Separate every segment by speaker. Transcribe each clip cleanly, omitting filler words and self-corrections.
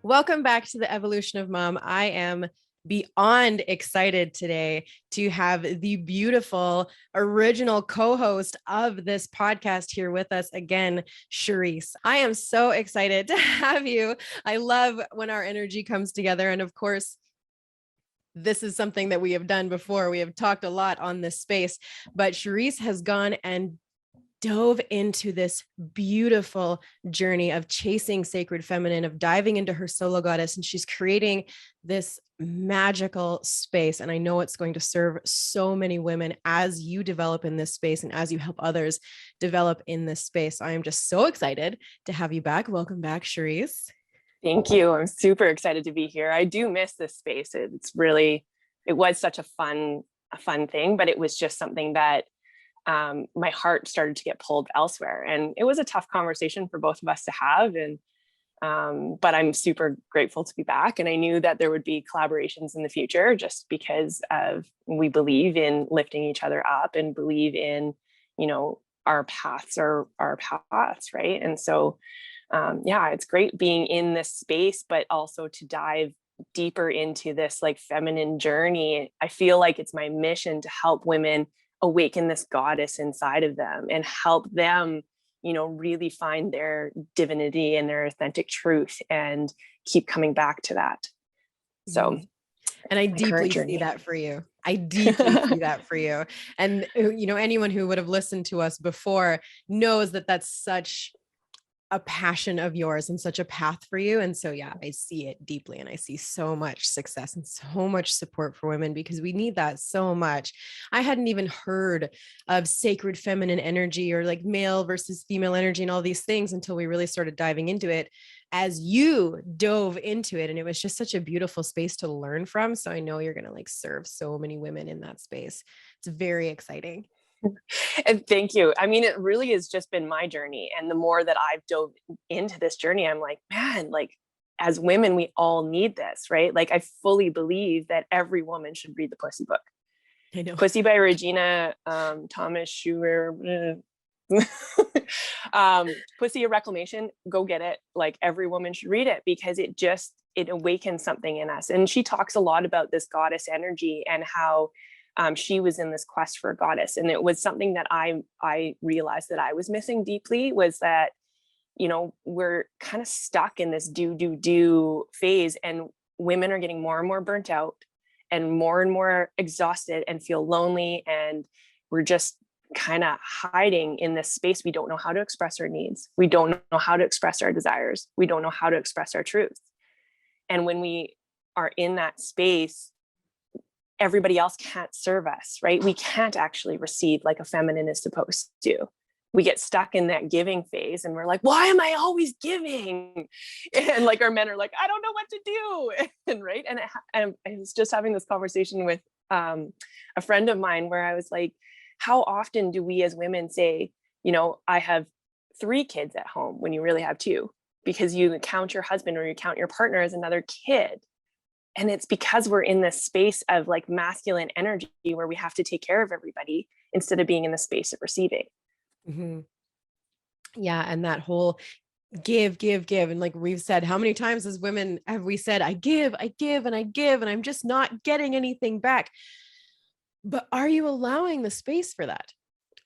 Speaker 1: Welcome back to the Evolution of Mom. I am beyond excited today to have the beautiful original co-host of this podcast here with us again, Sherysse. I am so excited to have you. I love when our energy comes together. And of course, this is something that we have done before. We have talked a lot on this space, but Sherysse has gone and dove into this beautiful journey of chasing sacred feminine, of diving into her solo goddess, and she's creating this magical space. And I know it's going to serve so many women as you develop in this space and as you help others develop in this space. I am just so excited to have you back. Welcome back, Sherysse.
Speaker 2: Thank you. I'm super excited to be here. I do miss this space. It was such a fun thing, but it was just something that my heart started to get pulled elsewhere. And it was a tough conversation for both of us to have. And but I'm super grateful to be back. And I knew that there would be collaborations in the future just because we believe in lifting each other up and believe in, our paths are our paths, right? And so it's great being in this space, but also to dive deeper into this like feminine journey. I feel like it's my mission to help women awaken this goddess inside of them and help them, really find their divinity and their authentic truth and keep coming back to that. So,
Speaker 1: and I deeply see that for you. I deeply see that for you. And, anyone who would have listened to us before knows that that's such a passion of yours and such a path for you. And so, yeah, I see it deeply. And I see so much success and so much support for women because we need that so much. I hadn't even heard of sacred feminine energy or like male versus female energy and all these things until we really started diving into it as you dove into it. And it was just such a beautiful space to learn from. So I know you're going to like serve so many women in that space. It's very exciting.
Speaker 2: And thank you. I mean, it really has just been my journey. And the more that I've dove into this journey, I'm like, man, like as women, we all need this, right? Like I fully believe that every woman should read the Pussy book.
Speaker 1: I know.
Speaker 2: Pussy by Regina Thomas Schuer. Pussy, a Reclamation, go get it. Like every woman should read it because it awakens something in us. And she talks a lot about this goddess energy and how she was in this quest for a goddess. And it was something that I realized that I was missing deeply was that, we're kind of stuck in this do phase, and women are getting more and more burnt out and more exhausted and feel lonely. And we're just kind of hiding in this space. We don't know how to express our needs. We don't know how to express our desires. We don't know how to express our truth. And when we are in that space, everybody else can't serve us, right? We can't actually receive like a feminine is supposed to. We get stuck in that giving phase and we're like, why am I always giving? And like our men are like, I don't know what to do. And right. And I was just having this conversation with a friend of mine where I was like, how often do we as women say, I have 3 kids at home when you really have 2, because you count your husband or you count your partner as another kid. And it's because we're in this space of like masculine energy where we have to take care of everybody instead of being in the space of receiving.
Speaker 1: Mm-hmm. Yeah. And that whole give. And like we've said, how many times as women have we said, I give, and I'm just not getting anything back. But are you allowing the space for that?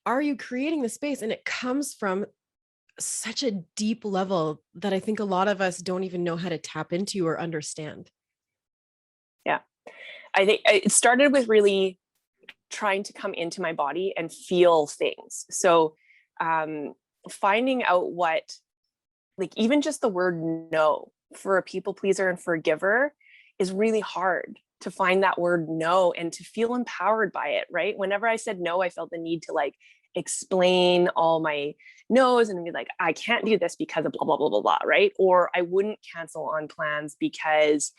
Speaker 1: Are you creating the space? And it comes from such a deep level that I think a lot of us don't even know how to tap into or understand.
Speaker 2: Yeah. I think it started with really trying to come into my body and feel things. So finding out what, like even just the word no for a people pleaser and for a giver is really hard to find that word no and to feel empowered by it, right? Whenever I said no, I felt the need to like explain all my no's and be like, I can't do this because of blah, blah, blah, blah, blah, right? Or I wouldn't cancel on plans because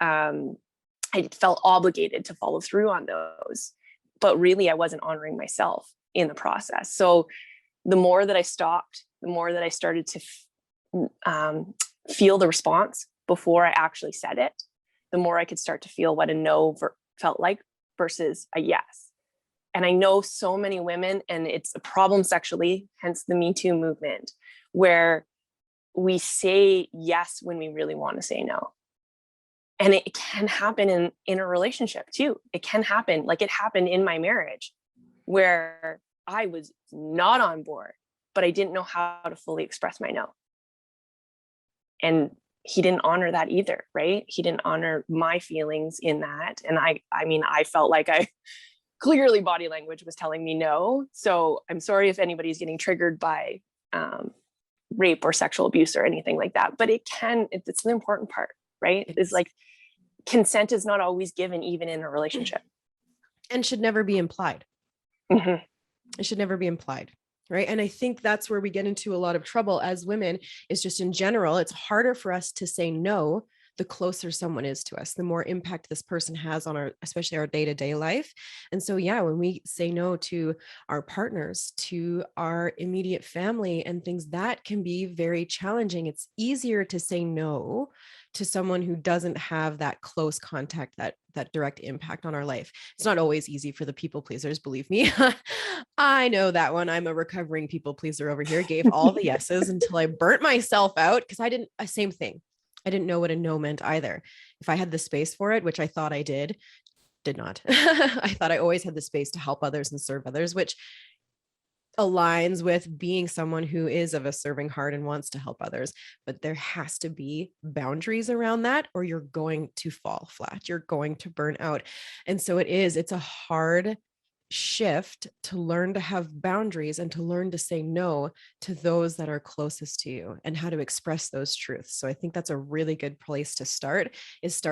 Speaker 2: I felt obligated to follow through on those. But really, I wasn't honoring myself in the process. So the more that I stopped, the more that I started to feel the response before I actually said it, the more I could start to feel what a no felt like versus a yes. And I know so many women, and it's a problem sexually, hence the Me Too movement, where we say yes when we really want to say no. And it can happen in a relationship too. It can happen. Like, it happened in my marriage where I was not on board, but I didn't know how to fully express my no. And he didn't honor that either, right? He didn't honor my feelings in that. And I mean, I felt like I clearly body language was telling me no. So I'm sorry if anybody's getting triggered by rape or sexual abuse or anything like that. But it's the important part, right? It's like, consent is not always given, even in a relationship.
Speaker 1: And should never be implied.
Speaker 2: Mm-hmm.
Speaker 1: It should never be implied. Right. And I think that's where we get into a lot of trouble as women, is just in general, it's harder for us to say no the closer someone is to us, the more impact this person has on especially our day-to-day life. And so, yeah, when we say no to our partners, to our immediate family and things, that can be very challenging. It's easier to say no to someone who doesn't have that close contact, that direct impact on our life. It's not always easy for the people pleasers, believe me. I know that one. I'm a recovering people pleaser over here. Gave all the yeses until I burnt myself out, because same thing. I didn't know what a no meant either. If I had the space for it, which I thought I did not. I thought I always had the space to help others and serve others, which aligns with being someone who is of a serving heart and wants to help others. But there has to be boundaries around that, or you're going to fall flat. You're going to burn out. And so it's a hard shift to learn to have boundaries and to learn to say no to those that are closest to you, and how to express those truths. So I think that's a really good place to start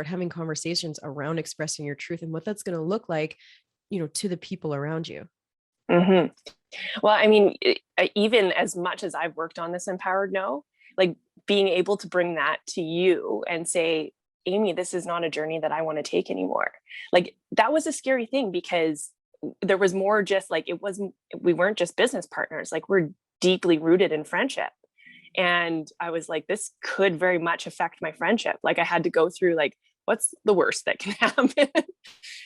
Speaker 1: having conversations around expressing your truth and what that's going to look like, to the people around you.
Speaker 2: Mm-hmm. Well, I mean, even as much as I've worked on this empowered no, like, being able to bring that to you and say, Amy, this is not a journey that I want to take anymore. Like, that was a scary thing, because there was more just like, we weren't just business partners, like, we're deeply rooted in friendship. And I was like, this could very much affect my friendship. Like, I had to go through, like, what's the worst that can happen? And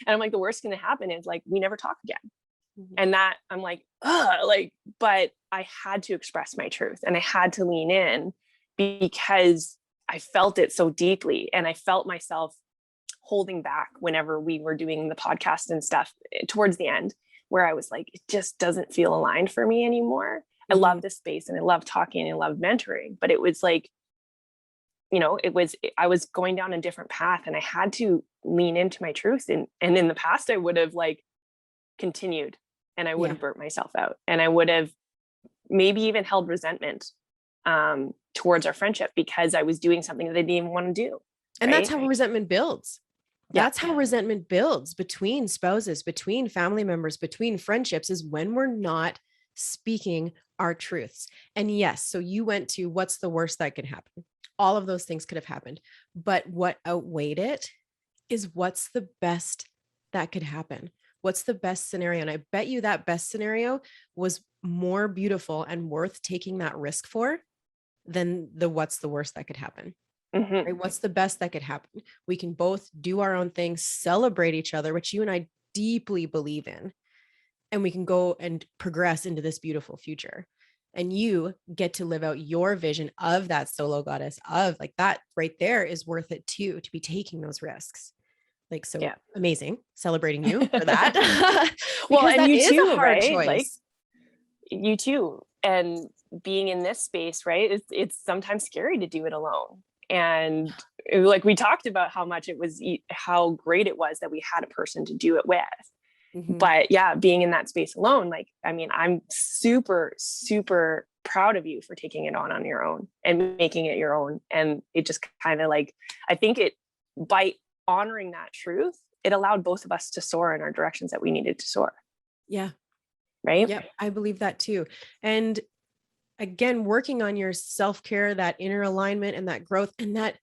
Speaker 2: I'm like, the worst going to happen is, like, we never talk again. Mm-hmm. And that, I'm like, but I had to express my truth, and I had to lean in, because I felt it so deeply. And I felt myself holding back whenever we were doing the podcast and stuff towards the end, where I was like, it just doesn't feel aligned for me anymore. Mm-hmm. I love this space, and I love talking, and I love mentoring, but it was like, I was going down a different path, and I had to lean into my truth. And in the past, I would have, like, continued, and I would have burnt myself out, and I would have maybe even held resentment towards our friendship, because I was doing something that I didn't even want to do.
Speaker 1: And right? That's how resentment builds. That's how resentment builds between spouses, between family members, between friendships, is when we're not speaking our truths. And yes, so you went to, what's the worst that could happen? All of those things could have happened. But what outweighed it is, what's the best that could happen? What's the best scenario? And I bet you that best scenario was more beautiful and worth taking that risk for than what's the worst that could happen. Mm-hmm. Right? What's the best that could happen? We can both do our own thing, celebrate each other, which you and I deeply believe in, and we can go and progress into this beautiful future. And you get to live out your vision of that solo goddess, of, like, that right there is worth it too, to be taking those risks. Like, so amazing, celebrating you for that.
Speaker 2: Well, and you too, right? Choice. Like, you too. And being in this space, right? It's sometimes scary to do it alone. And like, we talked about how great it was that we had a person to do it with. Mm-hmm. But being in that space alone, like, I mean, I'm super, super proud of you for taking it on your own and making it your own. And it just kind of, like, I think by honoring that truth, it allowed both of us to soar in our directions that we needed to soar.
Speaker 1: Yeah.
Speaker 2: Right.
Speaker 1: Yeah. I believe that too. And again, working on your self-care, that inner alignment and that growth and that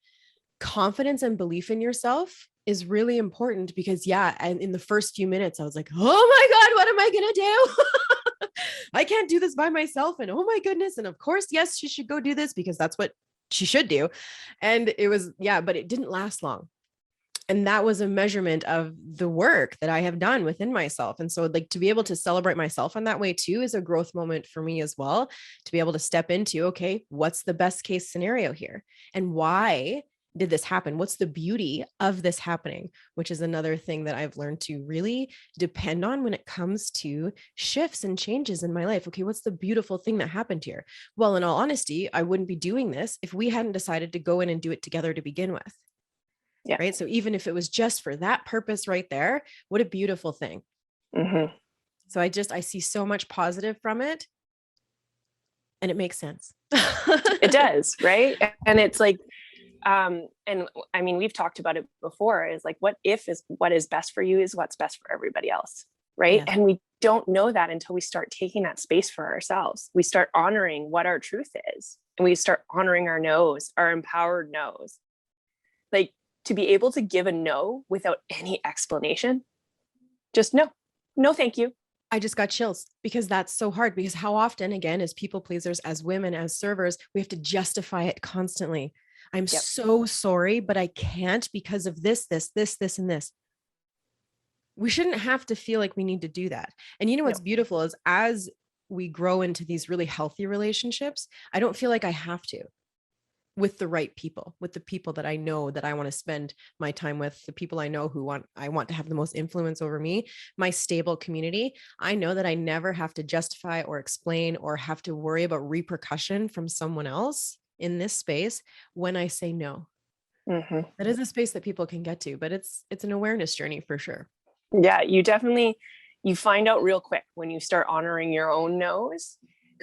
Speaker 1: confidence and belief in yourself is really important, because and in the first few minutes I was like, oh my God, what am I going to do? I can't do this by myself. And oh my goodness. And of course, yes, she should go do this, because that's what she should do. And it was, but it didn't last long. And that was a measurement of the work that I have done within myself. And so like to be able to celebrate myself in that way too is a growth moment for me as well, to be able to step into, okay, what's the best case scenario here? And why did this happen? What's the beauty of this happening? Which is another thing that I've learned to really depend on when it comes to shifts and changes in my life. Okay, what's the beautiful thing that happened here? Well, in all honesty, I wouldn't be doing this if we hadn't decided to go in and do it together to begin with.
Speaker 2: Yeah.
Speaker 1: Right. So even if it was just for that purpose right there, what a beautiful thing.
Speaker 2: Mm-hmm.
Speaker 1: So I see so much positive from it, and it makes sense.
Speaker 2: It does. Right. And it's like, and I mean, we've talked about it before, is like, what is best for you is what's best for everybody else. Right.
Speaker 1: Yes.
Speaker 2: And we don't know that until we start taking that space for ourselves. We start honoring what our truth is, and we start honoring our no's, our empowered no's. Like, to be able to give a no without any explanation, just no, thank you.
Speaker 1: I just got chills because that's so hard, because how often, again, as people pleasers, as women, as servers, we have to justify it constantly. I'm so sorry, but I can't because of this, and this. We shouldn't have to feel like we need to do that. And you know, what's beautiful is as we grow into these really healthy relationships, I don't feel like I have to, with the right people, with the people that I know that I want to spend my time with, the people I know I want to have the most influence over me, my stable community. I know that I never have to justify or explain or have to worry about repercussion from someone else in this space when I say no.
Speaker 2: Mm-hmm.
Speaker 1: That is a space that people can get to, but it's an awareness journey for sure.
Speaker 2: Yeah, you find out real quick when you start honoring your own no's,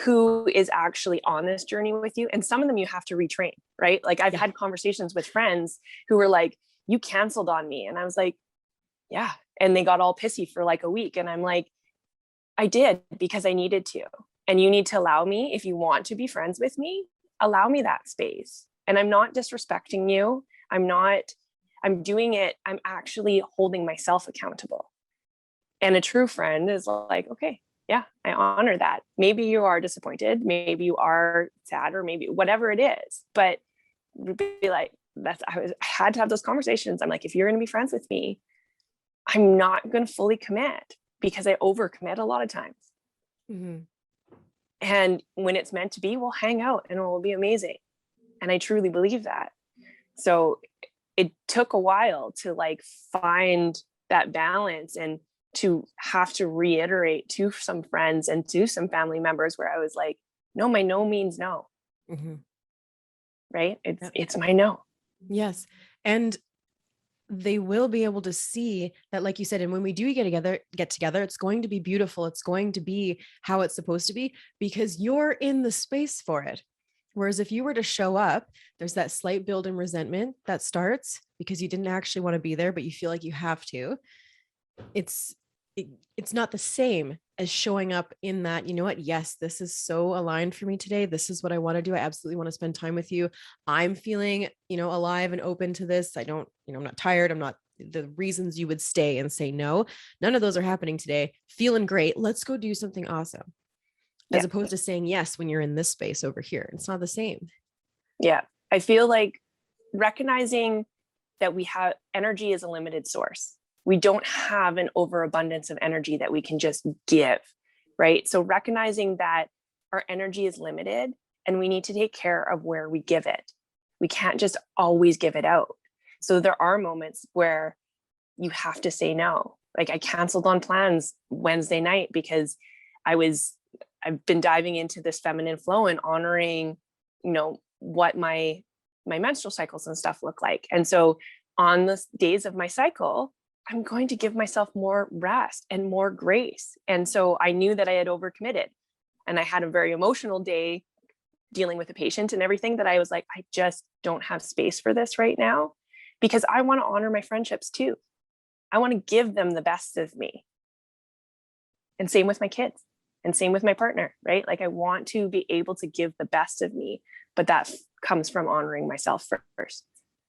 Speaker 2: who is actually on this journey with you. And some of them you have to retrain, right? Like I've had conversations with friends who were like, you canceled on me. And I was like, yeah. And they got all pissy for like a week. And I'm like, I did because I needed to. And you need to allow me, if you want to be friends with me, allow me that space. And I'm not disrespecting you. I'm doing it. I'm actually holding myself accountable. And a true friend is like, okay, yeah, I honor that. Maybe you are disappointed. Maybe you are sad, or maybe whatever it is, but be like, I had to have those conversations. I'm like, if you're going to be friends with me, I'm not going to fully commit, because I overcommit a lot of times.
Speaker 1: Mm-hmm.
Speaker 2: And when it's meant to be, we'll hang out and it will be amazing. And I truly believe that. So it took a while to like find that balance, and to have to reiterate to some friends and to some family members where I was like, no, my no means no.
Speaker 1: Mm-hmm.
Speaker 2: Right. It's my no.
Speaker 1: Yes. And they will be able to see that, like you said, and when we do get together, it's going to be beautiful. It's going to be how it's supposed to be, because you're in the space for it. Whereas if you were to show up, there's that slight build in resentment that starts because you didn't actually want to be there, but you feel like you have to. It's not the same as showing up in that, you know what, yes, this is so aligned for me today. This is what I want to do. I absolutely want to spend time with you. I'm feeling, alive and open to this. I'm not tired. I'm not the reasons you would stay and say no. None of those are happening today. Feeling great. Let's go do something awesome. As opposed to saying yes when you're in this space over here. It's not the same.
Speaker 2: Yeah. I feel like recognizing that we have energy is a limited source. We don't have an overabundance of energy that we can just give, right? So recognizing that our energy is limited and we need to take care of where we give it. We can't just always give it out. So there are moments where you have to say no. Like I canceled on plans Wednesday night because I've been diving into this feminine flow and honoring, what my menstrual cycles and stuff look like. And so on the days of my cycle, I'm going to give myself more rest and more grace. And so I knew that I had overcommitted, and I had a very emotional day dealing with a patient and everything, that I was like, I just don't have space for this right now, because I want to honor my friendships too. I want to give them the best of me. And same with my kids, and same with my partner, right? Like I want to be able to give the best of me, but that comes from honoring myself first.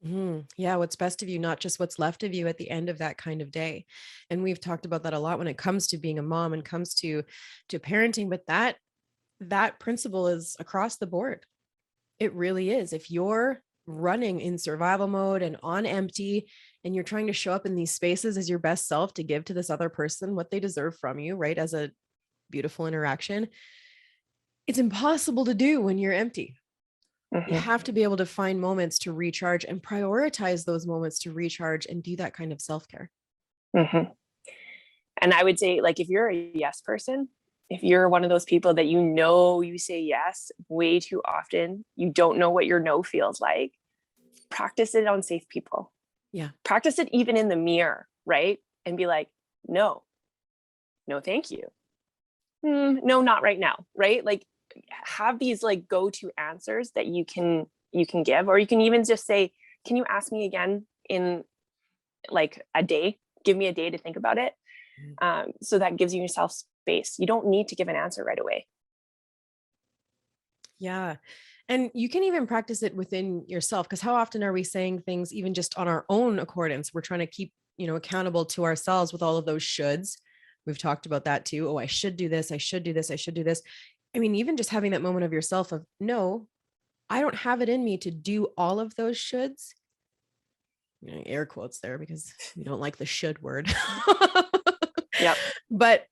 Speaker 1: Mm-hmm. Yeah. What's best of you, not just what's left of you at the end of that kind of day. And we've talked about that a lot when it comes to being a mom and comes to parenting, but that principle is across the board. It really is. If you're running in survival mode and on empty and you're trying to show up in these spaces as your best self to give to this other person what they deserve from you, right? As a beautiful interaction, it's impossible to do when you're empty. You have to be able to find moments to recharge and prioritize those moments to recharge and do that kind of self-care.
Speaker 2: And I would say, like, if you're a yes person, if you're one of those people that you say yes way too often, you don't know what your no feels like, practice it on safe people.
Speaker 1: Yeah.
Speaker 2: Practice it even in the mirror, right? And be like, no, thank you. No, not right now, right? Like, have these like go-to answers that you can give, or you can even just say, can you ask me again in like a day? Give me a day to think about it. So that gives yourself space. You don't need to give an answer right away.
Speaker 1: Yeah. And you can even practice it within yourself, because how often are we saying things even just on our own accordance? We're trying to keep, accountable to ourselves with all of those shoulds. We've talked about that too. Oh, I should do this. I should do this. I should do this. I mean, even just having that moment of yourself of, no, I don't have it in me to do all of those shoulds. Air quotes there because you don't like the should word.
Speaker 2: Yeah.
Speaker 1: But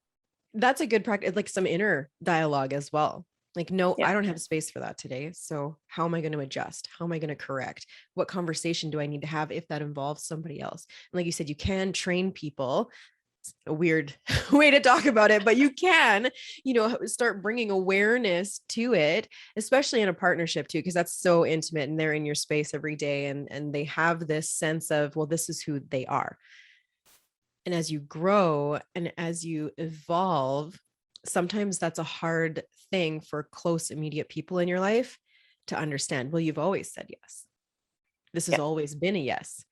Speaker 1: that's a good practice, like some inner dialogue as well. Like, no, I don't have space for that today. So how am I going to adjust? How am I going to correct? What conversation do I need to have if that involves somebody else? And like you said, you can train people. It's a weird way to talk about it, but you can, start bringing awareness to it, especially in a partnership too, because that's so intimate and they're in your space every day. And they have this sense of, well, this is who they are. And as you grow and as you evolve, sometimes that's a hard thing for close, immediate people in your life to understand. Well, you've always said yes. This has always been a yes.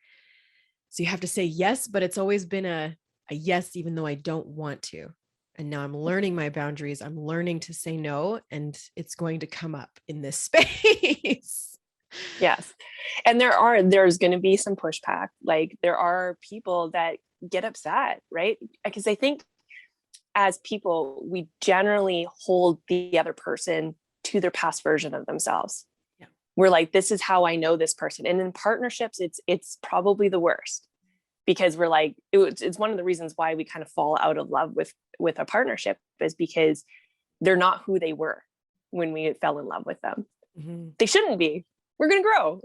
Speaker 1: So you have to say yes, but it's always been a yes, even though I don't want to. And now I'm learning my boundaries. I'm learning to say no, and it's going to come up in this space.
Speaker 2: Yes. And there's going to be some pushback. Like, there are people that get upset, right? Because I think as people, we generally hold the other person to their past version of themselves. Yeah. We're like, this is how I know this person. And in partnerships, it's probably the worst, because we're like, it's one of the reasons why we kind of fall out of love with a partnership, is because they're not who they were when we fell in love with them. They shouldn't be. We're going to grow.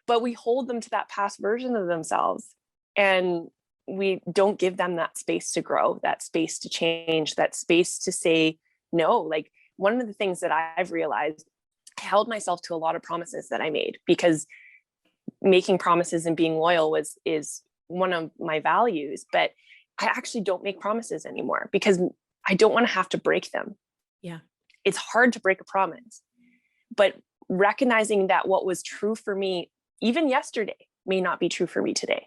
Speaker 2: But we hold them to that past version of themselves, and we don't give them that space to grow, that space to change, that space to say no. Like, one of the things that I've realized, I held myself to a lot of promises that I made, because making promises and being loyal is one of my values. But I actually don't make promises anymore, because I don't want to have to break them.
Speaker 1: Yeah.
Speaker 2: It's hard to break a promise, but recognizing that what was true for me even yesterday may not be true for me today.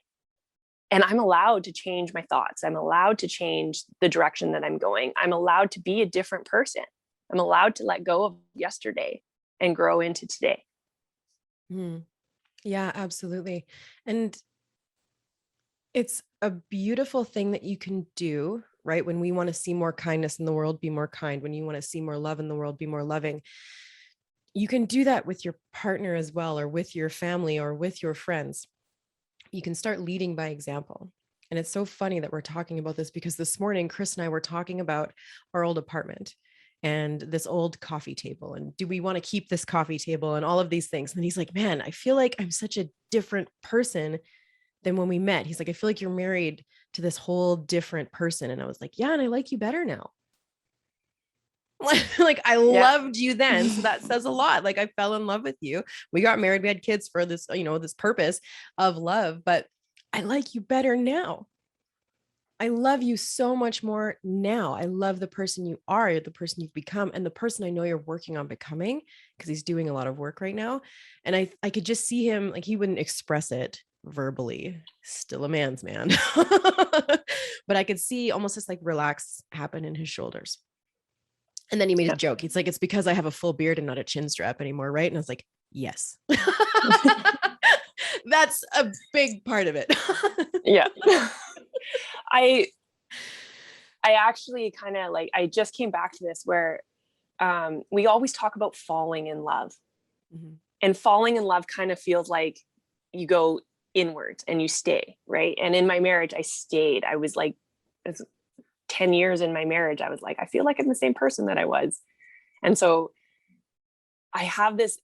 Speaker 2: And I'm allowed to change my thoughts. I'm allowed to change the direction that I'm going. I'm allowed to be a different person. I'm allowed to let go of yesterday and grow into today.
Speaker 1: Yeah, absolutely. And it's a beautiful thing that you can do, right? When we want to see more kindness in the world, be more kind. When you want to see more love in the world, be more loving. You can do that with your partner as well, or with your family, or with your friends. You can start leading by example. And it's so funny that we're talking about this, because this morning, Chris and I were talking about our old apartment and this old coffee table. And do we want to keep this coffee table and all of these things? And he's like, man, I feel like I'm such a different person than when we met. He's like, I feel like you're married to this whole different person. And I was like, yeah, and I like you better now. Like, I loved you then. So that says a lot. Like, I fell in love with you. We got married. We had kids for this, this purpose of love, but I like you better now. I love you so much more now. I love the person you are, the person you've become, and the person I know you're working on becoming, because he's doing a lot of work right now. And I could just see him, like, he wouldn't express it verbally, still a man's man, but I could see almost this like relax happen in his shoulders. And then he made a joke. He's like, it's because I have a full beard and not a chin strap anymore, right? And I was like, yes. That's a big part of it.
Speaker 2: Yeah. I actually kind of like, I just came back to this where we always talk about falling in love. And falling in love kind of feels like you go inwards and you stay, right? And in my marriage, I stayed. I was like, 10 years in my marriage, I was like, I feel like I'm the same person that I was. And so I have this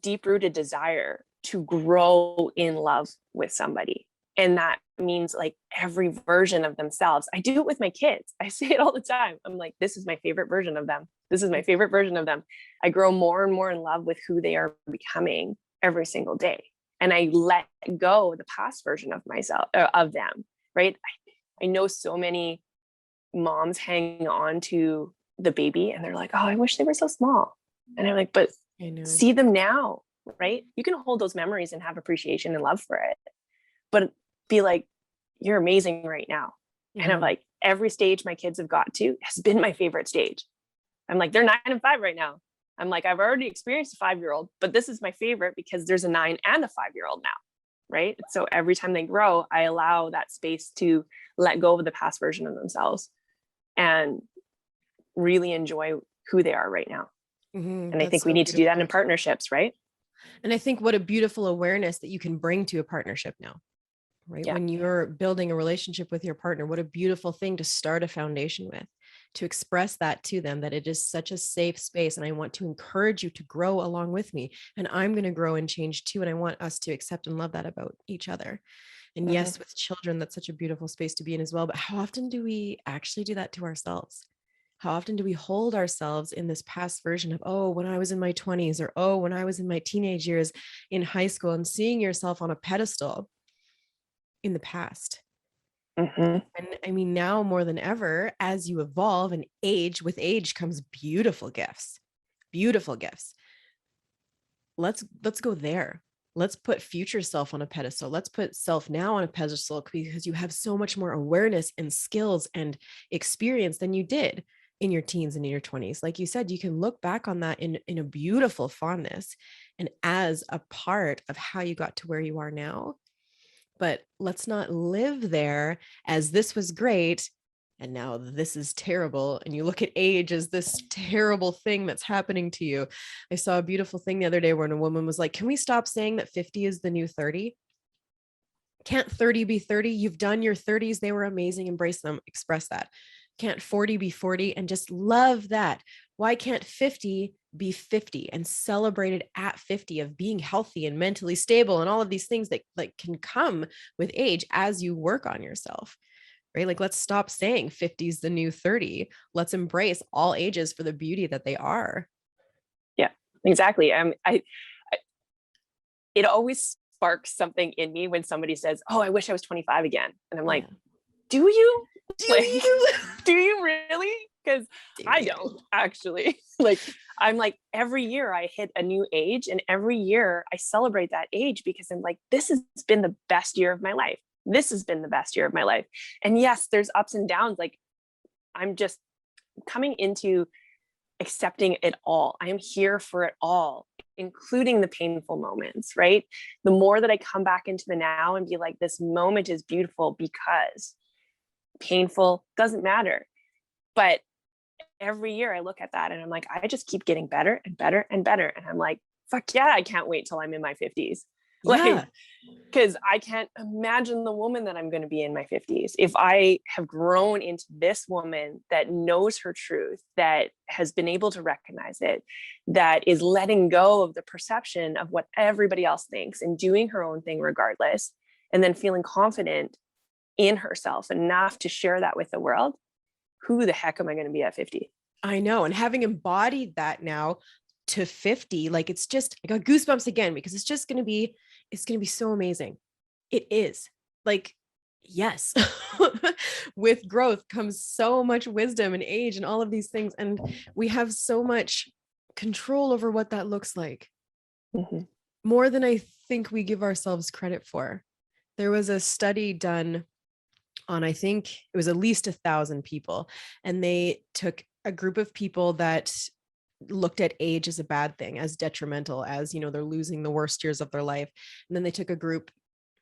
Speaker 2: deep rooted desire to grow in love with somebody. And that means like every version of themselves. I do it with my kids. I say it all the time. I'm like, this is my favorite version of them. This is my favorite version of them. I grow more and more in love with who they are becoming every single day. And I let go of the past version of myself, of them, right? I know so many moms hang on to the baby and they're like, oh, I wish they were so small. And I'm like, but see them now, right? You can hold those memories and have appreciation and love for it, but be like, you're amazing right now. And I'm like, every stage my kids have got to has been my favorite stage. I'm like, they're 9 and 5 right now. I'm like, I've already experienced a 5-year-old, but this is my favorite because there's a 9 and a 5-year-old now, right? So every time they grow, I allow that space to let go of the past version of themselves and really enjoy who they are right now. And I think we need to do that in partnerships, right?
Speaker 1: And I think what a beautiful awareness that you can bring to a partnership now, right? When you're building a relationship with your partner, what a beautiful thing to start a foundation with, to express that to them, that it is such a safe space. And I want to encourage you to grow along with me. And I'm going to grow and change too. And I want us to accept and love that about each other. And yes, with children, that's such a beautiful space to be in as well. But how often do we actually do that to ourselves? How often do we hold ourselves in this past version of, oh, when I was in my 20s, or, oh, when I was in my teenage years in high school, and seeing yourself on a pedestal in the past? And I mean, now more than ever, as you evolve and age, with age comes beautiful gifts, beautiful gifts. Let's go there. Let's put future self on a pedestal. Let's put self now on a pedestal, because you have so much more awareness and skills and experience than you did in your teens and in your 20s. Like you said, you can look back on that in a beautiful fondness and as a part of how you got to where you are now. But let's not live there as this was great and now this is terrible. And you look at age as this terrible thing that's happening to you. I saw a beautiful thing the other day when a woman was like, can we stop saying that 50 is the new 30? Can't 30 be 30? You've done your 30s. They were amazing. Embrace them. Express that. Can't 40 be 40? And just love that. Why can't 50 be 50 and celebrated at 50 of being healthy and mentally stable and all of these things that like can come with age as you work on yourself, right? Like, let's stop saying 50 is the new 30. Let's embrace all ages for the beauty that they are.
Speaker 2: Yeah, exactly. It always sparks something in me when somebody says, oh, I wish I was 25 again. And I'm like, do you? Do you really? Because I don't actually. Like, I'm like, every year I hit a new age, and every year I celebrate that age because I'm like, this has been the best year of my life. This has been the best year of my life. And yes, there's ups and downs. Like, I'm just coming into accepting it all. I am here for it all, including the painful moments, right? The more that I come back into the now and be like, this moment is beautiful because painful doesn't matter. But every year I look at that and I'm like, I just keep getting better and better and better. And I'm like, fuck yeah, I can't wait till I'm in my 50s. Like, because I can't imagine the woman that I'm going to be in my 50s. If I have grown into this woman that knows her truth, that has been able to recognize it, that is letting go of the perception of what everybody else thinks and doing her own thing regardless, and then feeling confident in herself enough to share that with the world, who the heck am I going to be at 50?
Speaker 1: I know. And having embodied that now to 50, like, it's just, I got goosebumps again, because it's just going to be, it's going to be so amazing. It is like, yes, with growth comes so much wisdom and age and all of these things. And we have so much control over what that looks like. More than I think we give ourselves credit for. There was a study done on, I think it was at least 1,000 people. And they took a group of people that looked at age as a bad thing, as detrimental, as, you know, they're losing the worst years of their life. And then they took a group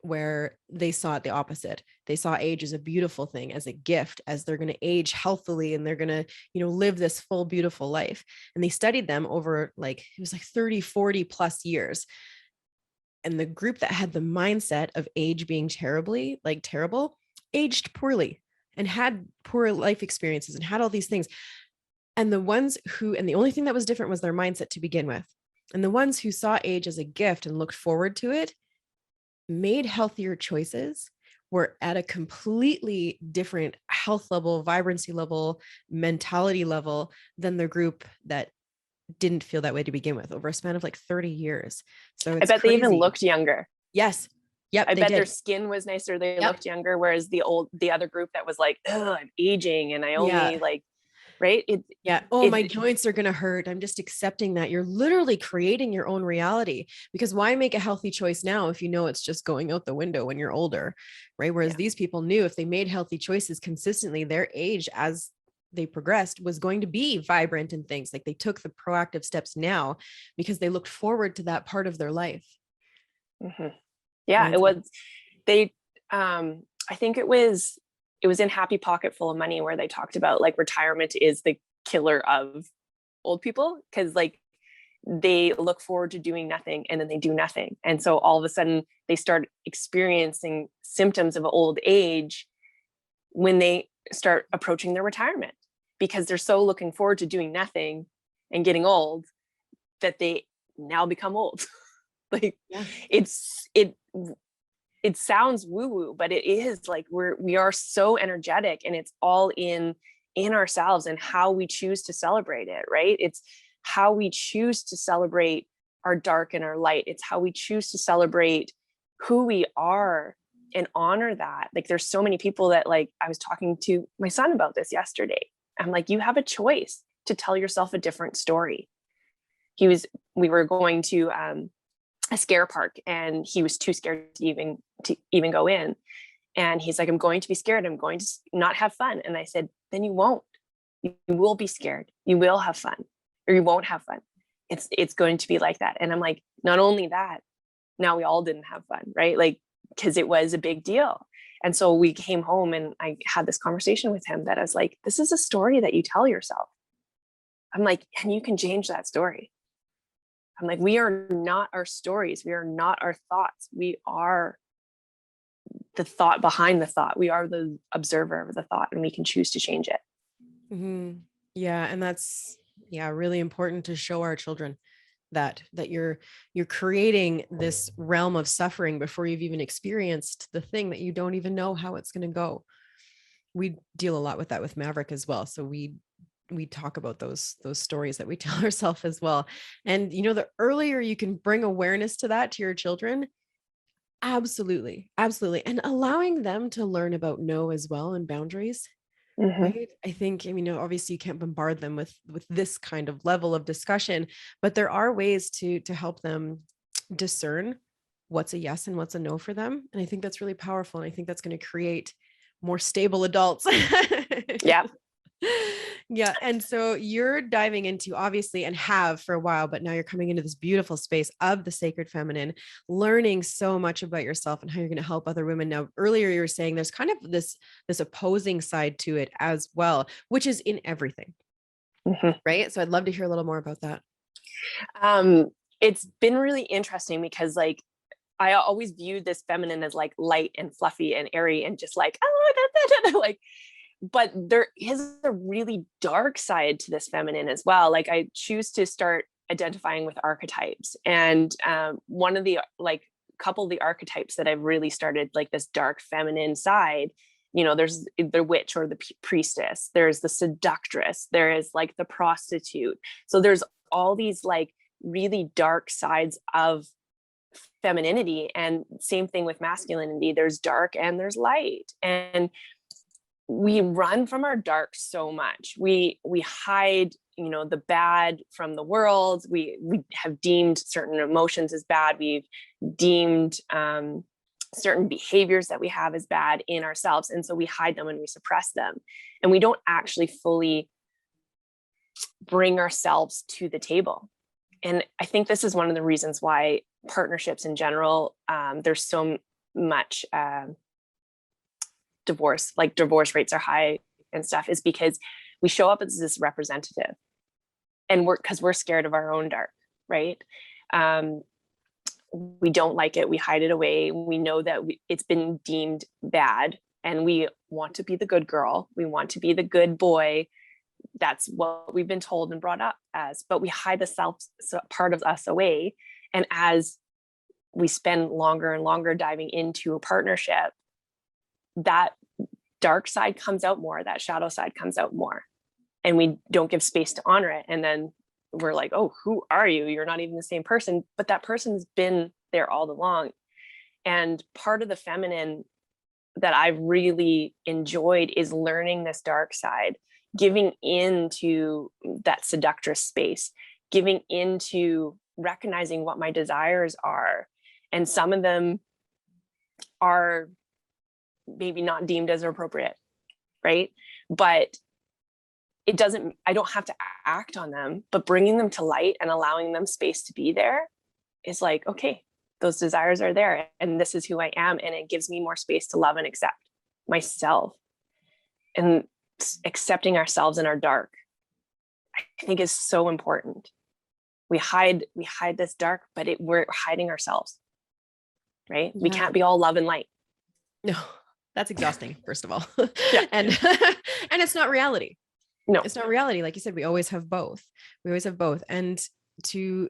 Speaker 1: where they saw it the opposite. They saw age as a beautiful thing, as a gift, as they're going to age healthily and they're going to, you know, live this full, beautiful life. And they studied them over, like, it was like 30, 40 plus years. And the group that had the mindset of age being terrible, aged poorly and had poor life experiences and had all these things. And the only thing that was different was their mindset to begin with. And the ones who saw age as a gift and looked forward to it made healthier choices, were at a completely different health level, vibrancy level, mentality level than the group that didn't feel that way to begin with over a span of like 30 years. So it's
Speaker 2: I bet
Speaker 1: crazy.
Speaker 2: they even looked younger.
Speaker 1: Yes. Yep.
Speaker 2: I bet
Speaker 1: did.
Speaker 2: their skin was nicer. They looked younger. Whereas the other group that was like, oh, I'm aging and I only like, right.
Speaker 1: My joints are going to hurt. I'm just accepting that. You're literally creating your own reality, because why make a healthy choice now if you know it's just going out the window when you're older, right? Whereas these people knew if they made healthy choices consistently, their age as they progressed was going to be vibrant and things. Like they took the proactive steps now because they looked forward to that part of their life.
Speaker 2: Mm-hmm. Yeah, it was, I think it was in Happy Pocket Full of Money where they talked about like retirement is the killer of old people, because like they look forward to doing nothing and then they do nothing. And so all of a sudden they start experiencing symptoms of old age when they start approaching their retirement, because they're so looking forward to doing nothing and getting old that they now become old. Like it sounds woo-woo, but it is like we are so energetic, and it's all in ourselves and how we choose to celebrate it, right? It's how we choose to celebrate our dark and our light. It's how we choose to celebrate who we are and honor that. Like there's so many people that, like, I was talking to my son about this yesterday. I'm like, you have a choice to tell yourself a different story. We were going to a scare park, and he was too scared to even go in. And he's like, I'm going to be scared. I'm going to not have fun. And I said, then you won't. You will be scared. You will have fun, or you won't have fun. It's going to be like that. And I'm like, not only that, now we all didn't have fun, right? Like, because it was a big deal. And so we came home and I had this conversation with him that I was like, this is a story that you tell yourself. I'm like, and you can change that story. I'm like, we are not our stories. We are not our thoughts. We are the thought behind the thought. We are the observer of the thought, and we can choose to change it.
Speaker 1: Mm-hmm. Yeah. And that's, really important to show our children that you're creating this realm of suffering before you've even experienced the thing that you don't even know how it's going to go. We deal a lot with that with Maverick as well. So we talk about those stories that we tell ourselves as well. And, the earlier you can bring awareness to that to your children, absolutely. Absolutely. And allowing them to learn about no as well, and boundaries.
Speaker 2: Mm-hmm.
Speaker 1: Right. I think, obviously you can't bombard them with this kind of level of discussion, but there are ways to help them discern what's a yes and what's a no for them. And I think that's really powerful. And I think that's going to create more stable adults.
Speaker 2: Yeah.
Speaker 1: Yeah. And so you're diving into, obviously, and have for a while, but now you're coming into this beautiful space of the sacred feminine, learning so much about yourself and how you're going to help other women. Now, earlier you were saying there's kind of this opposing side to it as well, which is in everything. Mm-hmm. Right. So I'd love to hear a little more about that.
Speaker 2: It's been really interesting because, like, I always viewed this feminine as like light and fluffy and airy and just like, like, but there is a really dark side to this feminine as well. Like, I choose to start identifying with archetypes. And one of the, like, couple of the archetypes that I've really started, like, this dark feminine side, there's the witch or the priestess, there's the seductress, there is like the prostitute. So there's all these like really dark sides of femininity, and same thing with masculinity. There's dark and there's light. And we run from our dark so much. We hide, the bad from the world. We have deemed certain emotions as bad. We've deemed certain behaviors that we have as bad in ourselves. And so we hide them and we suppress them. And we don't actually fully bring ourselves to the table. And I think this is one of the reasons why partnerships in general, there's so much divorce rates are high and stuff, is because we show up as this representative, and we're scared of our own dark, right? we don't like it, we hide it away, we know that it's been deemed bad, and we want to be the good girl, we want to be the good boy. That's what we've been told and brought up as, but we hide the self part of us away. And as we spend longer and longer diving into a partnership, that dark side comes out more, that shadow side comes out more, and we don't give space to honor it. And then we're like, oh, who are you? You're not even the same person. But that person's been there all along. And part of the feminine that I've really enjoyed is learning this dark side, giving into that seductress space, giving into recognizing what my desires are. And some of them are maybe not deemed as appropriate, right? But I don't have to act on them, but bringing them to light and allowing them space to be there is like, okay, those desires are there and this is who I am. And it gives me more space to love and accept myself. And accepting ourselves in our dark, I think, is so important. We hide this dark, but we're hiding ourselves, right? Yeah. We can't be all love and light.
Speaker 1: No, that's exhausting, first of all.
Speaker 2: Yeah.
Speaker 1: And it's not reality. No, it's not reality. Like you said, we always have both. And to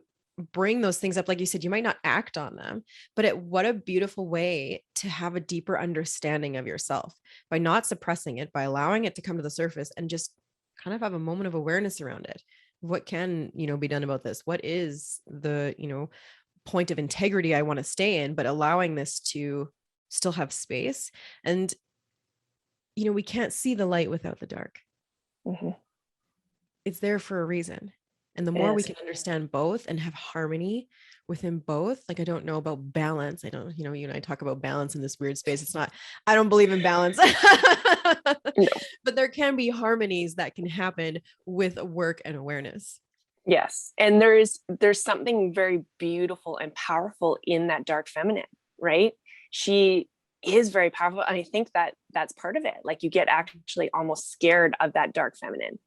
Speaker 1: bring those things up, like you said, you might not act on them, but what a beautiful way to have a deeper understanding of yourself by not suppressing it, by allowing it to come to the surface and just kind of have a moment of awareness around it. What can, be done about this? What is the, point of integrity I want to stay in, but allowing this to still have space. And, we can't see the light without the dark. Mm-hmm. It's there for a reason. And the more we can understand both and have harmony within both, like, I don't know about balance. I don't, you and I talk about balance in this weird space. I don't believe in balance, no. But there can be harmonies that can happen with work and awareness.
Speaker 2: Yes. And there's something very beautiful and powerful in that dark feminine, right? She is very powerful. And I think that that's part of it. Like, you get actually almost scared of that dark feminine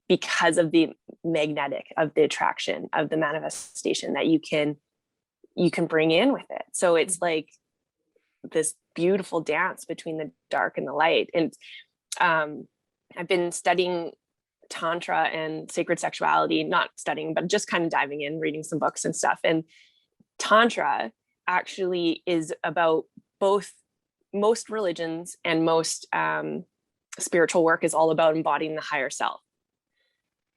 Speaker 2: because of the magnetic, of the attraction, of the manifestation that you can bring in with it. So it's like this beautiful dance between the dark and the light. And I've been studying Tantra and sacred sexuality, not studying, but just kind of diving in, reading some books and stuff. And Tantra actually is about both. Most religions and most spiritual work is all about embodying the higher self.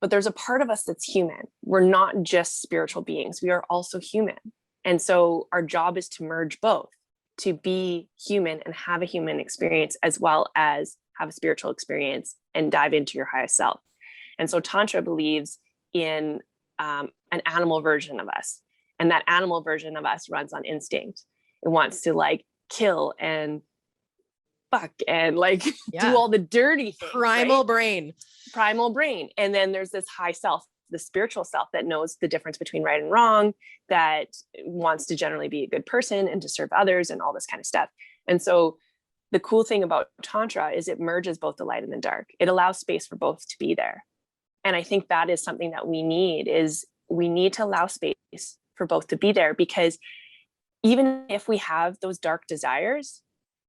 Speaker 2: But there's a part of us that's human. We're not just spiritual beings. We are also human. And so our job is to merge both, to be human and have a human experience, as well as have a spiritual experience and dive into your highest self. And so Tantra believes in an animal version of us. And that animal version of us runs on instinct. It wants to kill and fuck and do all the dirty things.
Speaker 1: Primal brain.
Speaker 2: And then there's this high self, the spiritual self, that knows the difference between right and wrong, that wants to generally be a good person and to serve others and all this kind of stuff. And so the cool thing about Tantra is it merges both the light and the dark. It allows space for both to be there. And I think that is something that we need to allow space for both to be there, because even if we have those dark desires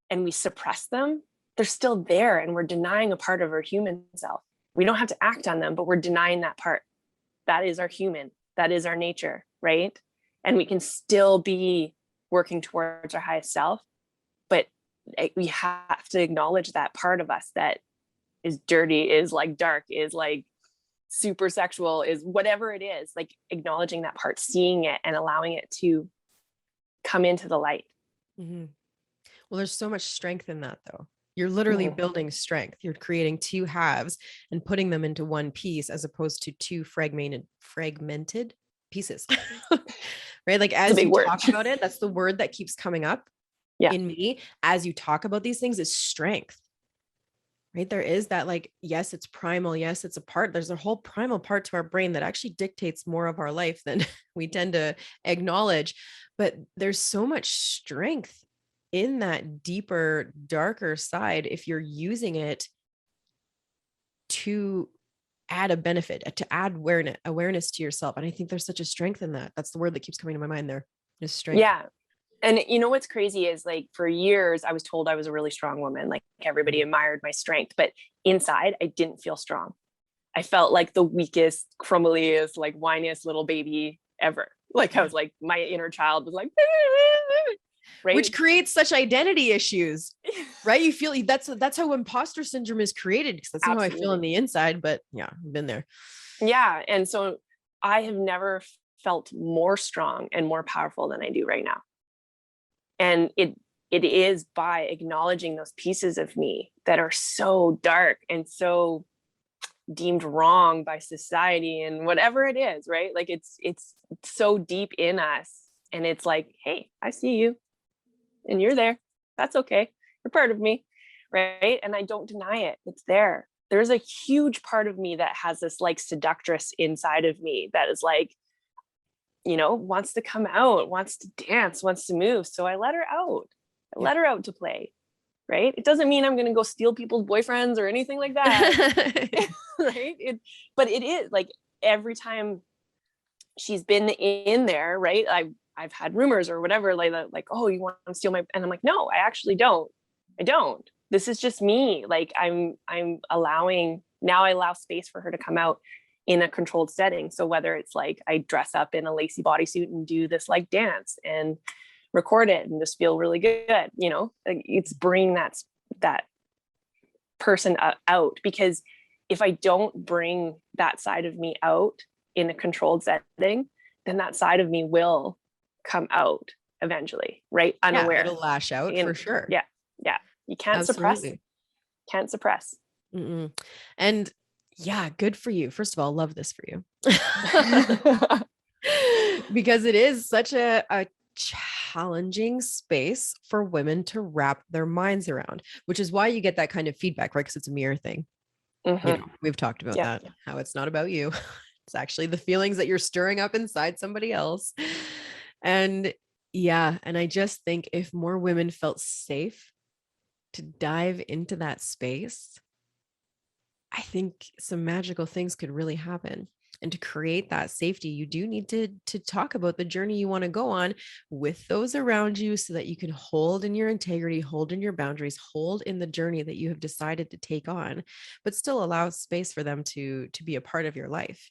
Speaker 2: and we suppress them, they're still there, and we're denying a part of our human self. We don't have to act on them, but we're denying that part. That is our human. That is our nature, right? And we can still be working towards our highest self, but we have to acknowledge that part of us that is dirty, is dark, is super sexual, is whatever it is, acknowledging that part, seeing it and allowing it to come into the light.
Speaker 1: Mm-hmm. Well, there's so much strength in that, though. You're literally building strength. You're creating two halves and putting them into one piece, as opposed to two fragmented pieces. Right? As you talk about it, that's the word that keeps coming up in me as you talk about these things, is strength. Right? There is that, yes, it's primal. Yes, it's a part. There's a whole primal part to our brain that actually dictates more of our life than we tend to acknowledge. But there's so much strength in that deeper, darker side if you're using it to add a benefit, to add awareness to yourself. And I think there's such a strength in that. That's the word that keeps coming to my mind there. Just strength.
Speaker 2: Yeah. And you know, what's crazy is like for years, I was told I was a really strong woman. Like everybody admired my strength, but inside I didn't feel strong. I felt like the weakest, crumbliest, like whiniest little baby ever. Like I was like, my inner child was like, right?
Speaker 1: Which creates such identity issues, right? You feel that's how imposter syndrome is created, because that's not how I feel on the inside, but yeah, I've been there.
Speaker 2: Yeah. And so I have never felt more strong and more powerful than I do right now. And it is by acknowledging those pieces of me that are so dark and so deemed wrong by society and whatever it is, right? Like it's so deep in us, and it's like, hey, I see you and you're there. That's okay. You're part of me, right? And I don't deny it. It's there. There's a huge part of me that has this like seductress inside of me that is like, you know, wants to come out, wants to dance, wants to move. So I let her out. I let her out to play, right? It doesn't mean I'm going to go steal people's boyfriends or anything like that. Right? But it is like every time she's been in there, right? I've had rumors or whatever, like, oh, you want to steal my, and I'm like, no, I actually don't. I don't. This is just me. Like I'm allowing, now I allow space for her to come out in a controlled setting. So whether it's like I dress up in a lacy bodysuit and do this like dance and record it and just feel really good, you know, like it's bringing that person out, because if I don't bring that side of me out in a controlled setting, then that side of me will come out eventually, right? Unaware.
Speaker 1: It'll lash out for sure.
Speaker 2: Yeah. You can't
Speaker 1: Absolutely.
Speaker 2: suppress.
Speaker 1: Mm-mm. And yeah, good for you. First of all, love this for you. Because it is such a challenging space for women to wrap their minds around, which is why you get that kind of feedback, right? Because it's a mirror thing.
Speaker 2: Mm-hmm.
Speaker 1: You know, we've talked about that, how it's not about you. It's actually the feelings that you're stirring up inside somebody else. And yeah, and I just think if more women felt safe to dive into that space, I think some magical things could really happen. And to create that safety, you do need to talk about the journey you want to go on with those around you, so that you can hold in your integrity, hold in your boundaries, hold in the journey that you have decided to take on, but still allow space for them to be a part of your life,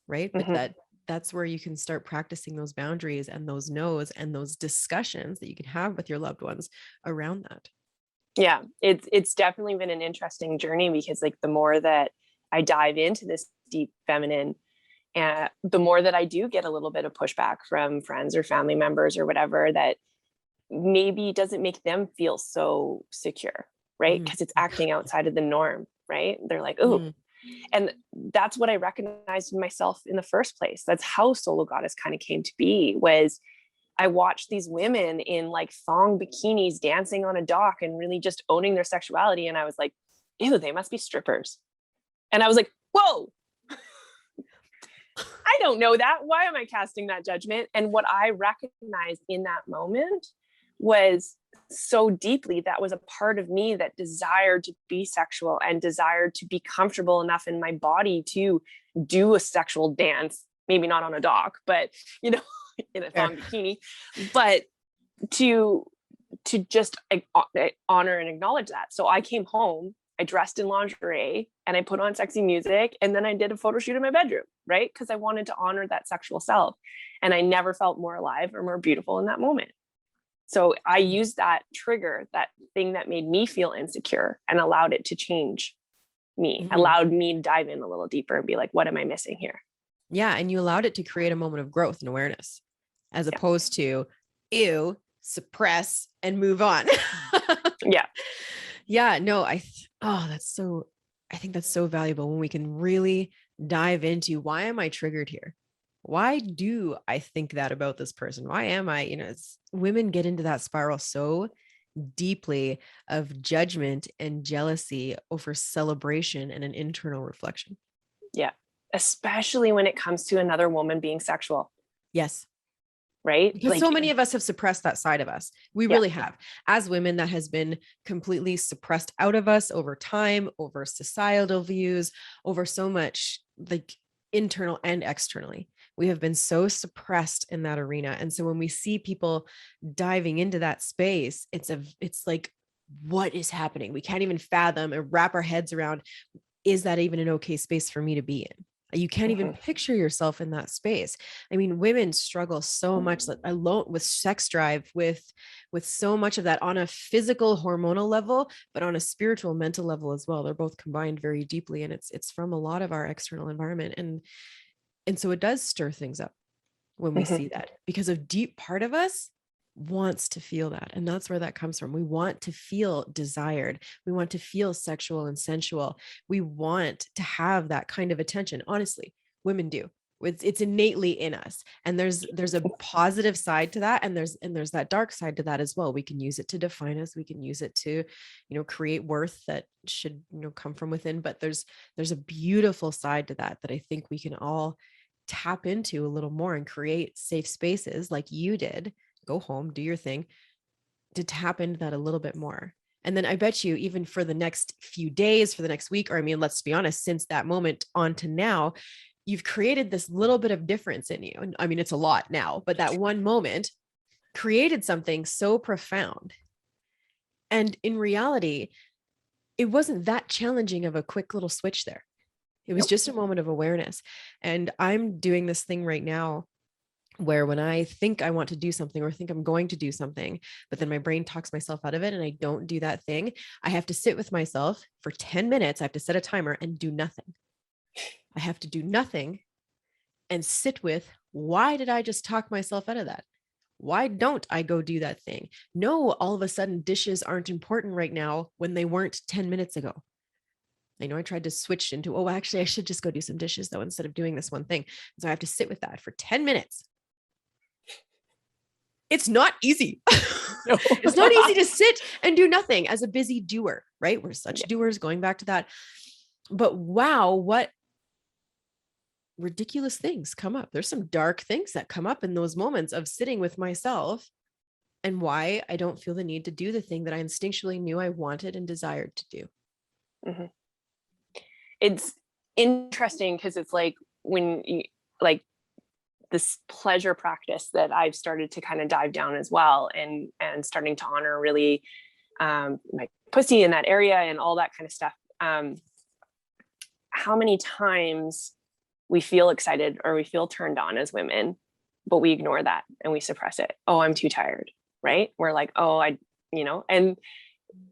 Speaker 1: right?
Speaker 2: Mm-hmm.
Speaker 1: But that's where you can start practicing those boundaries and those no's and those discussions that you can have with your loved ones around that.
Speaker 2: Yeah, it's definitely been an interesting journey, because like the more that I dive into this deep feminine, and the more that I do get a little bit of pushback from friends or family members or whatever, that maybe doesn't make them feel so secure, right? Because it's acting outside of the norm, right? They're like, oh, and that's what I recognized in myself in the first place. That's how Solo Goddess kind of came to be, was I watched these women in like thong bikinis dancing on a dock and really just owning their sexuality. And I was like, ew, they must be strippers. And I was like, whoa, I don't know that. Why am I casting that judgment? And what I recognized in that moment was so deeply, that was a part of me that desired to be sexual and desired to be comfortable enough in my body to do a sexual dance, maybe not on a dock, but you know, in a thong bikini, but to just honor and acknowledge that. So I came home, I dressed in lingerie, and I put on sexy music, and then I did a photo shoot in my bedroom, right? Because I wanted to honor that sexual self. And I never felt more alive or more beautiful in that moment. So I used that trigger, that thing that made me feel insecure, and allowed it to change me, allowed me to dive in a little deeper and be like, what am I missing here?
Speaker 1: Yeah. And you allowed it to create a moment of growth and awareness, as opposed to, ew, suppress and move on. Yeah. No, I think that's so valuable when we can really dive into, why am I triggered here? Why do I think that about this person? Why am I, women get into that spiral so deeply of judgment and jealousy over celebration and an internal reflection.
Speaker 2: Yeah. Especially when it comes to another woman being sexual.
Speaker 1: Yes.
Speaker 2: Right?
Speaker 1: Because so many of us have suppressed that side of us. We really have. As women, that has been completely suppressed out of us over time, over societal views, over so much, like internal and externally. We have been so suppressed in that arena. And so when we see people diving into that space, it's like, what is happening? We can't even fathom and wrap our heads around, is that even an okay space for me to be in? You can't even picture yourself in that space. I mean, women struggle so much alone with sex drive, with so much of that on a physical hormonal level, but on a spiritual, mental level as well. They're both combined very deeply. And it's from a lot of our external environment. And so it does stir things up when we see that, because a deep part of us wants to feel that. And that's where that comes from. We want to feel desired. We want to feel sexual and sensual. We want to have that kind of attention. Honestly, women do. It's innately in us. And there's a positive side to that. And there's that dark side to that as well. We can use it to define us. We can use it to, create worth that should, come from within. But there's a beautiful side to that I think we can all tap into a little more and create safe spaces like you did. Go home, do your thing, to tap into that a little bit more. And then I bet you, even for the next few days, for the next week, or I mean, let's be honest, since that moment on to now, you've created this little bit of difference in you. And I mean, it's a lot now, but that one moment created something so profound. And in reality, it wasn't that challenging of a quick little switch there. It was just a moment of awareness. And I'm doing this thing right now where when I think I want to do something or think I'm going to do something, but then my brain talks myself out of it and I don't do that thing, I have to sit with myself for 10 minutes. I have to set a timer and do nothing. I have to do nothing and sit with, why did I just talk myself out of that? Why don't I go do that thing? No, all of a sudden dishes aren't important right now when they weren't 10 minutes ago. I know I tried to switch into, oh, actually, I should just go do some dishes though, instead of doing this one thing. So I have to sit with that for 10 minutes. It's not easy. No. It's not easy to sit and do nothing as a busy doer, right? We're such doers, going back to that. But wow, what ridiculous things come up. There's some dark things that come up in those moments of sitting with myself, and why I don't feel the need to do the thing that I instinctually knew I wanted and desired to do.
Speaker 2: Mm-hmm. It's interesting because it's like when you like this pleasure practice that I've started to kind of dive down as well, and starting to honor really my pussy in that area and all that kind of stuff. How many times we feel excited or we feel turned on as women, but we ignore that and we suppress it. Oh, I'm too tired, right? We're like, oh, and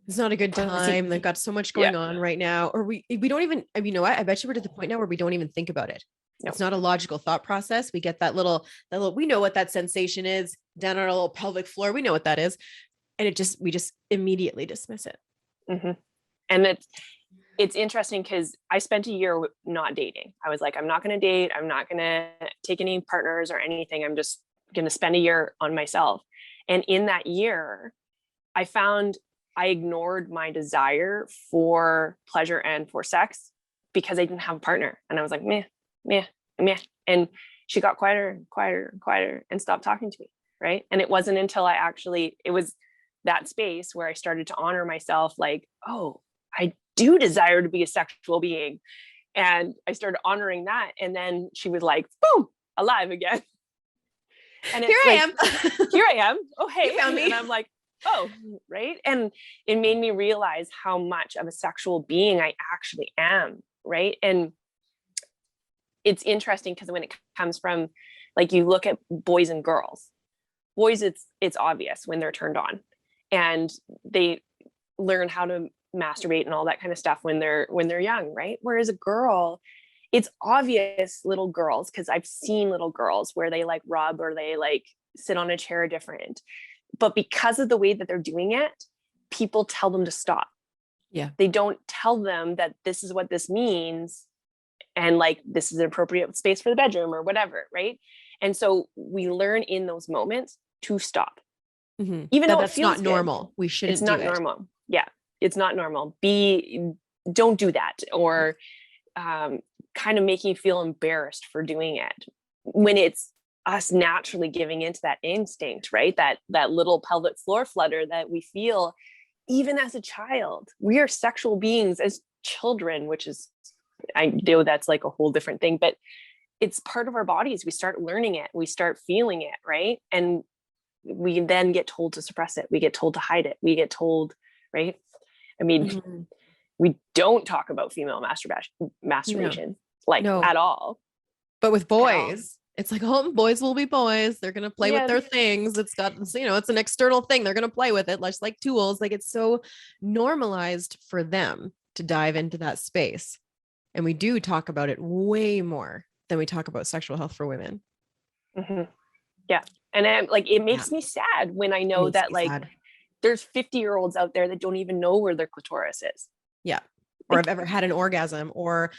Speaker 1: it's not a good time. They've got so much going on right now. Or we don't even, I mean, you know what? I bet you we're to the point now where we don't even think about it. Nope. It's not a logical thought process. We get that little, we know what that sensation is down on our little pelvic floor. We know what that is. And we just immediately dismiss it.
Speaker 2: Mm-hmm. And it's interesting because I spent a year not dating. I was like, I'm not going to date. I'm not going to take any partners or anything. I'm just going to spend a year on myself. And in that year, I found I ignored my desire for pleasure and for sex because I didn't have a partner. And I was like, meh. And she got quieter and quieter and quieter and stopped talking to me. Right. And it wasn't until it was that space where I started to honor myself, like, oh, I do desire to be a sexual being. And I started honoring that. And then she was like, boom, alive again. And it's here I am. Oh, hey.
Speaker 1: You found me.
Speaker 2: And I'm like, oh, right. And it made me realize how much of a sexual being I actually am. Right. And it's interesting because when it comes from, like, you look at boys and girls, it's obvious when they're turned on and they learn how to masturbate and all that kind of stuff when they're young. Right. Whereas a girl, it's obvious, little girls, because I've seen little girls where they like rub or they like sit on a chair different, but because of the way that they're doing it, people tell them to stop.
Speaker 1: Yeah.
Speaker 2: They don't tell them that this is what this means. And like, this is an appropriate space for the bedroom or whatever. Right. And so we learn in those moments to stop.
Speaker 1: Mm-hmm.
Speaker 2: Even though
Speaker 1: that's not good. Normal. We shouldn't
Speaker 2: It's not normal. Yeah. It's not normal. Don't do that. Or kind of making you feel embarrassed for doing it when it's us naturally giving into that instinct, right? That little pelvic floor flutter that we feel even as a child. We are sexual beings as children, which is, I know that's like a whole different thing, but it's part of our bodies. We start learning it, we start feeling it, right? And we then get told to suppress it. We get told to hide it. We get told, right? I mean, we don't talk about female masturbation like at all.
Speaker 1: But with boys, it's like, oh, boys will be boys. They're going to play with their things. It's got, you know, it's an external thing. They're going to play with it, just like tools. Like, it's so normalized for them to dive into that space. And we do talk about it way more than we talk about sexual health for women.
Speaker 2: Yeah. And it makes me sad when I know that there's 50-year-olds out there that don't even know where their clitoris is.
Speaker 1: Yeah. Or have ever had an orgasm, or,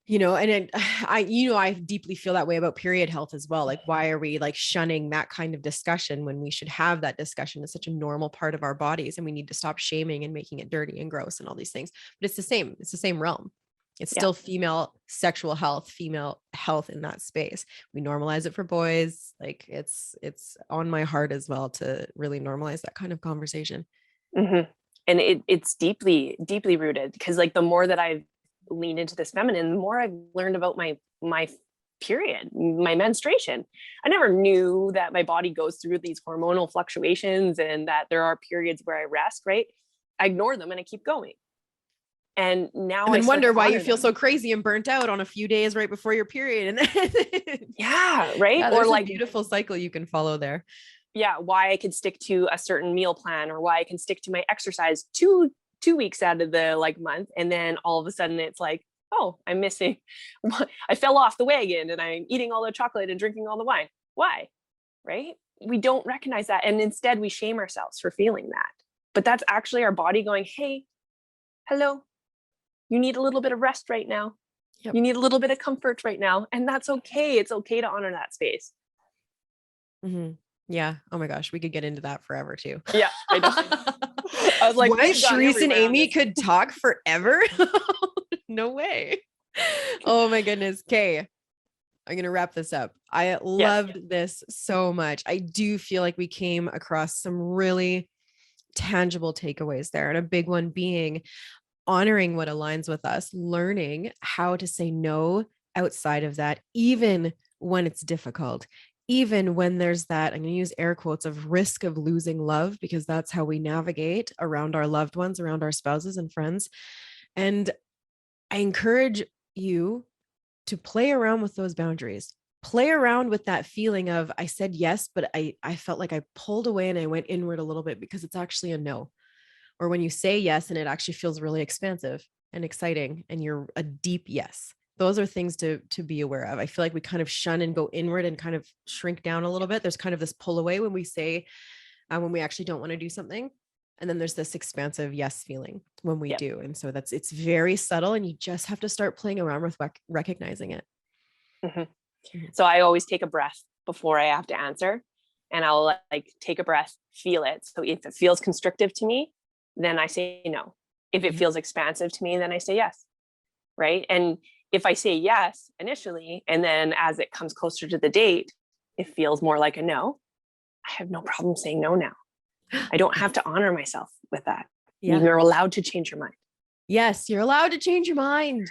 Speaker 1: you know, and I deeply feel that way about period health as well. Like, why are we like shunning that kind of discussion when we should have that discussion? It's such a normal part of our bodies, and we need to stop shaming and making it dirty and gross and all these things. But it's the same realm. It's still female sexual health, female health in that space. We normalize it for boys. Like, it's on my heart as well to really normalize that kind of conversation.
Speaker 2: And it's deeply, deeply rooted, because like the more that I've leaned into this feminine, the more I've learned about my period, my menstruation. I never knew that my body goes through these hormonal fluctuations and that there are periods where I rest, right? I ignore them and I keep going. And now I
Speaker 1: wonder why you feel so crazy and burnt out on a few days right before your period. And
Speaker 2: yeah, right.
Speaker 1: Yeah, or like a beautiful cycle you can follow there.
Speaker 2: Yeah. Why I could stick to a certain meal plan, or why I can stick to my exercise two weeks out of the like month. And then all of a sudden it's like, oh, I'm missing. I fell off the wagon and I'm eating all the chocolate and drinking all the wine. Why? Right. We don't recognize that. And instead we shame ourselves for feeling that. But that's actually our body going, hey, hello. You need a little bit of rest right now. Yep. You need a little bit of comfort right now. And that's okay. It's okay to honor that space.
Speaker 1: Yeah. Oh my gosh. We could get into that forever too.
Speaker 2: Yeah. I know. I was like,
Speaker 1: what? Sherysse and Amy could talk forever. No way. Oh my goodness. Okay. I'm going to wrap this up. I loved this so much. I do feel like we came across some really tangible takeaways there. And a big one being honoring what aligns with us, learning how to say no outside of that, even when it's difficult, even when there's that, I'm going to use air quotes, of risk of losing love, because that's how we navigate around our loved ones, around our spouses and friends. And I encourage you to play around with those boundaries, play around with that feeling of, I said yes, but I felt like I pulled away and I went inward a little bit, because it's actually a no. Or when you say yes and it actually feels really expansive and exciting and you're a deep yes. Those are things to be aware of. I feel like we kind of shun and go inward and kind of shrink down a little bit. There's kind of this pull away when we say, when we actually don't want to do something. And then there's this expansive yes feeling when we do. And so it's very subtle, and you just have to start playing around with recognizing it.
Speaker 2: So I always take a breath before I have to answer, and I'll like take a breath, feel it. So if it feels constrictive to me, then I say no. If it feels expansive to me, then I say yes. Right. And if I say yes initially, and then as it comes closer to the date, it feels more like a no, I have no problem saying no now. I don't have to honor myself with that. Yeah. You're allowed to change your mind.
Speaker 1: Yes, you're allowed to change your mind.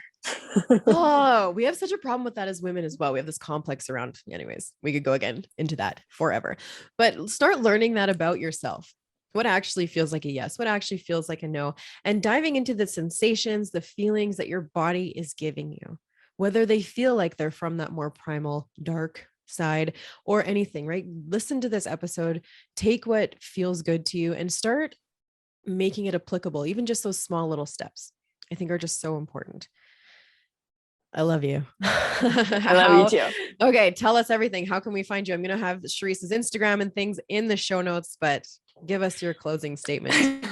Speaker 1: Oh, we have such a problem with that as women as well. We have this complex around, anyways, we could go again into that forever, but start learning that about yourself. What actually feels like a yes, what actually feels like a no, and diving into the sensations, the feelings that your body is giving you, whether they feel like they're from that more primal, dark side or anything, right? Listen to this episode, take what feels good to you and start making it applicable. Even just those small little steps, I think, are just so important. I love you.
Speaker 2: I love you too.
Speaker 1: Okay. Tell us everything. How can we find you? I'm going to have Sheryse's Instagram and things in the show notes, but give us your closing statement.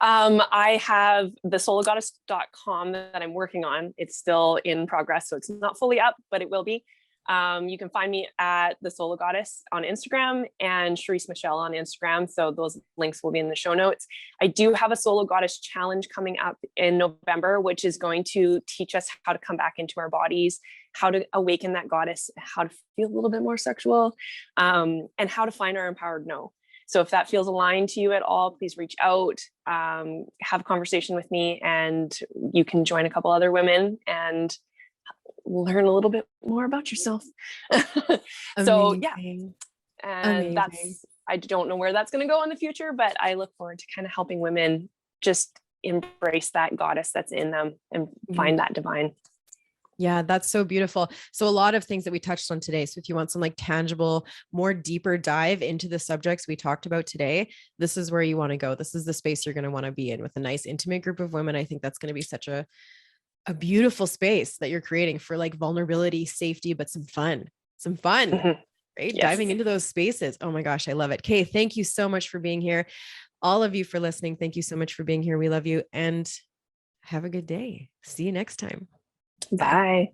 Speaker 2: I have the sologoddess.com that I'm working on. It's still in progress, so it's not fully up, but it will be. You can find me at the Solo Goddess on Instagram and Sherysse Michelle on Instagram. So those links will be in the show notes. I do have a Solo Goddess challenge coming up in November, which is going to teach us how to come back into our bodies, how to awaken that goddess, how to feel a little bit more sexual, and how to find our empowered no. So if that feels aligned to you at all, please reach out, have a conversation with me, and you can join a couple other women and learn a little bit more about yourself. So yeah,
Speaker 1: Amazing.
Speaker 2: and
Speaker 1: Amazing.
Speaker 2: I don't know where that's going to go in the future, but I look forward to kind of helping women just embrace that goddess that's in them and find that divine.
Speaker 1: Yeah, that's so beautiful. So a lot of things that we touched on today. So if you want some like tangible, more deeper dive into the subjects we talked about today, this is where you want to go. This is the space you're going to want to be in with a nice intimate group of women. I think that's going to be such a beautiful space that you're creating for like vulnerability, safety, but some fun, right?
Speaker 2: Yes.
Speaker 1: Diving into those spaces. Oh my gosh, I love it. Kay, thank you so much for being here. All of you for listening. Thank you so much for being here. We love you and have a good day. See you next time.
Speaker 2: Bye.